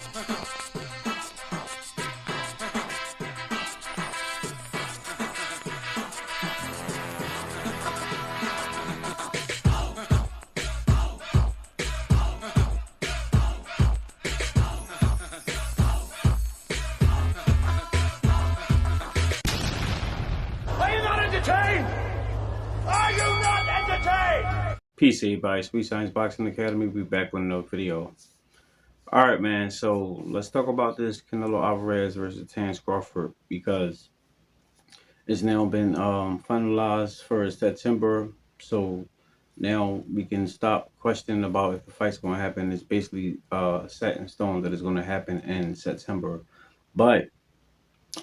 Are you not entertained? Peace, everybody. Sweet Science Boxing Academy. We back with another video. All right, man. So let's talk about this Canelo Alvarez versus Terence Crawford because it's now been finalized for September. So now we can stop questioning about if the fight's going to happen. It's basically set in stone that it's going to happen in September. But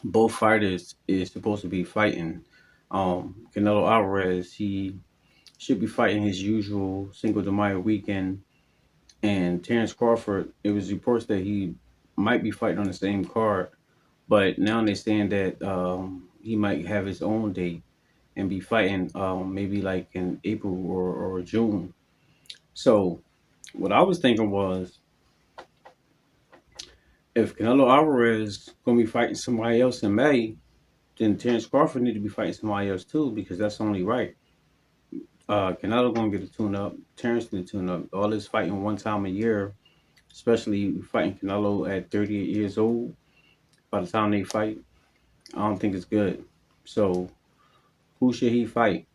both fighters is supposed to be fighting. Canelo Alvarez, he should be fighting his usual Cinco de Mayo weekend. And Terence Crawford, it was reports that he might be fighting on the same card, but now they're saying that he might have his own date and be fighting maybe like in April or June. So what I was thinking was, if Canelo Alvarez gonna be fighting somebody else in May, then Terence Crawford need to be fighting somebody else too, because that's only right. Canelo gonna get a tune-up. Terrence need a tune-up. All this fighting one time a year, especially fighting Canelo at 38 years old. By the time they fight, I don't think it's good. So who should he fight?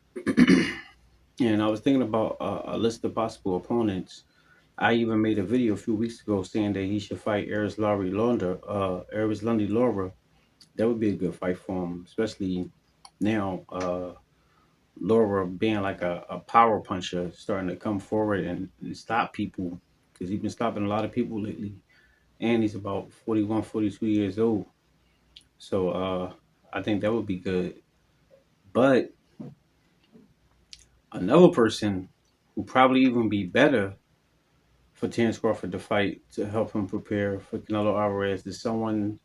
And I was thinking about a list of possible opponents. I even made a video a few weeks ago saying that he should fight Aris Lundy Laura. That would be a good fight for him, especially now. Laura being like a power puncher, starting to come forward and stop people, because he's been stopping a lot of people lately. And he's about 41, 42 years old. So I think that would be good. But another person who probably even be better for Terence Crawford to fight to help him prepare for Canelo Alvarez is someone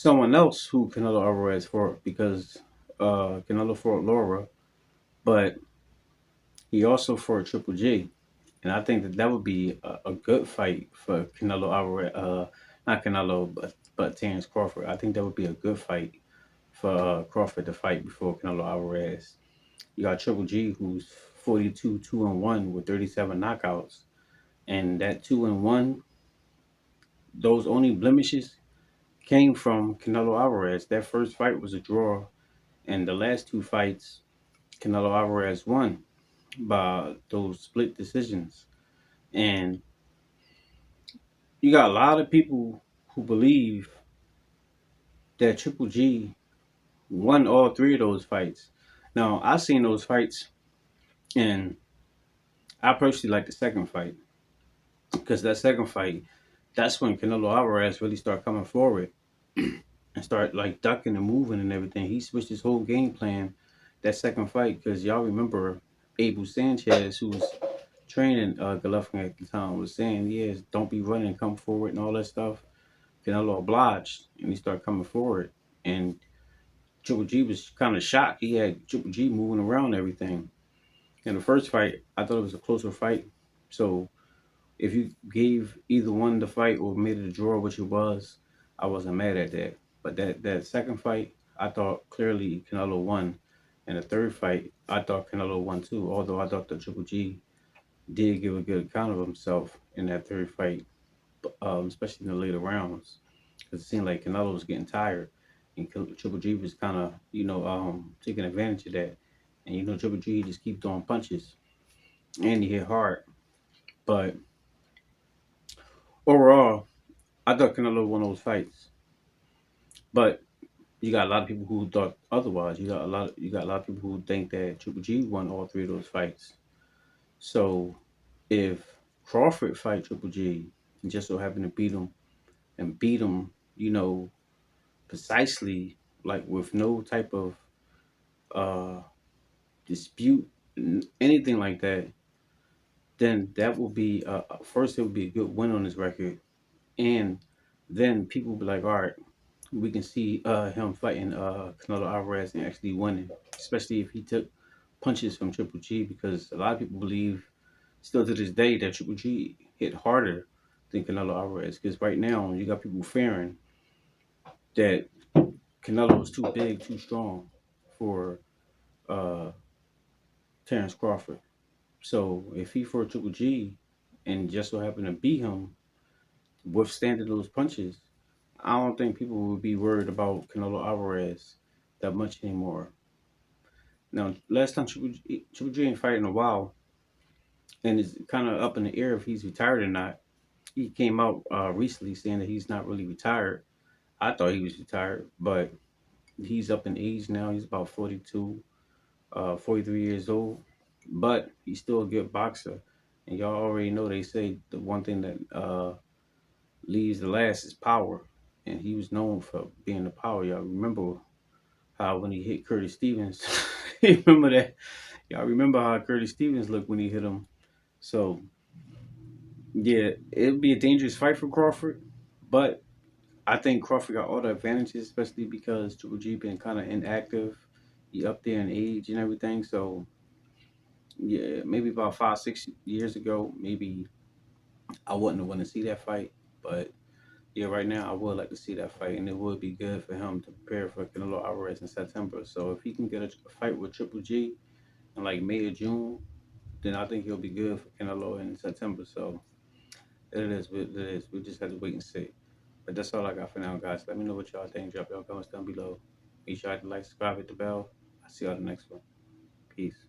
else who Canelo Alvarez fought, because Canelo fought Laura, but he also fought Triple G. And I think that would be a good fight for Canelo Alvarez, not Canelo, but Terence Crawford. I think that would be a good fight for Crawford to fight before Canelo Alvarez. You got Triple G, who's 42, 2-1 with 37 knockouts. And that 2-1, those only blemishes came from Canelo Alvarez. That first fight was a draw. And the last two fights, Canelo Alvarez won by those split decisions. And you got a lot of people who believe that Triple G won all three of those fights. Now, I've seen those fights, and I personally like the second fight, because that second fight, that's when Canelo Alvarez really started coming forward and start like ducking and moving and everything. He switched his whole game plan that second fight, because y'all remember Abel Sanchez, who was training Golovkin at the time, was saying, yes, don't be running, come forward and all that stuff. Canelo obliged, and he started coming forward. And Triple G was kind of shocked. He had Triple G moving around and everything. In the first fight, I thought it was a closer fight. So if you gave either one the fight or made it a draw, which it was, I wasn't mad at that. But that second fight, I thought clearly Canelo won. And the third fight, I thought Canelo won too. Although I thought that Triple G did give a good account of himself in that third fight, especially in the later rounds, because it seemed like Canelo was getting tired, and Triple G was kind of, taking advantage of that. And Triple G just keep throwing punches, and he hit hard. But overall, I thought Canelo won those fights. But you got a lot of people who thought otherwise. You got a lot of people who think that Triple G won all three of those fights. So if Crawford fight Triple G and just so happen to beat him, precisely, like with no type of uh, dispute, anything like that, then that will be first, it would be a good win on his record, and then people will be like, all right, we can see him fighting Canelo Alvarez and actually winning, especially if he took punches from Triple G, because a lot of people believe still to this day that Triple G hit harder than Canelo Alvarez. Because right now you got people fearing that Canelo is too big, too strong for uh, Terence Crawford. So if he for a Triple G and just so happen to beat him, withstanding those punches, I don't think people would be worried about Canelo Alvarez that much anymore. Now, last time Triple G ain't fighting in a while, and it's kind of up in the air if he's retired or not. He came out recently saying that he's not really retired. I thought he was retired, but he's up in age now. He's about 42, 43 years old, but he's still a good boxer. And y'all already know they say the one thing that leaves the last is power. And he was known for being the power. Y'all remember how when he hit Curtis Stevens, remember that? Y'all remember how Curtis Stevens looked when he hit him. So yeah, it'd be a dangerous fight for Crawford, but I think Crawford got all the advantages, especially because Triple G been kind of inactive. He up there in age and everything. So yeah, maybe about 5, 6 years ago, maybe I wouldn't want to see that fight. But yeah, right now I would like to see that fight, and it would be good for him to prepare for Canelo Alvarez in September. So if he can get a fight with Triple G in like May or June, then I think he'll be good for Canelo in September. So it is what it is. We just have to wait and see. But that's all I got for now, guys. Let me know what y'all think. Drop your comments down below. Make sure to like, subscribe, hit the bell. I'll see y'all in the next one. Peace.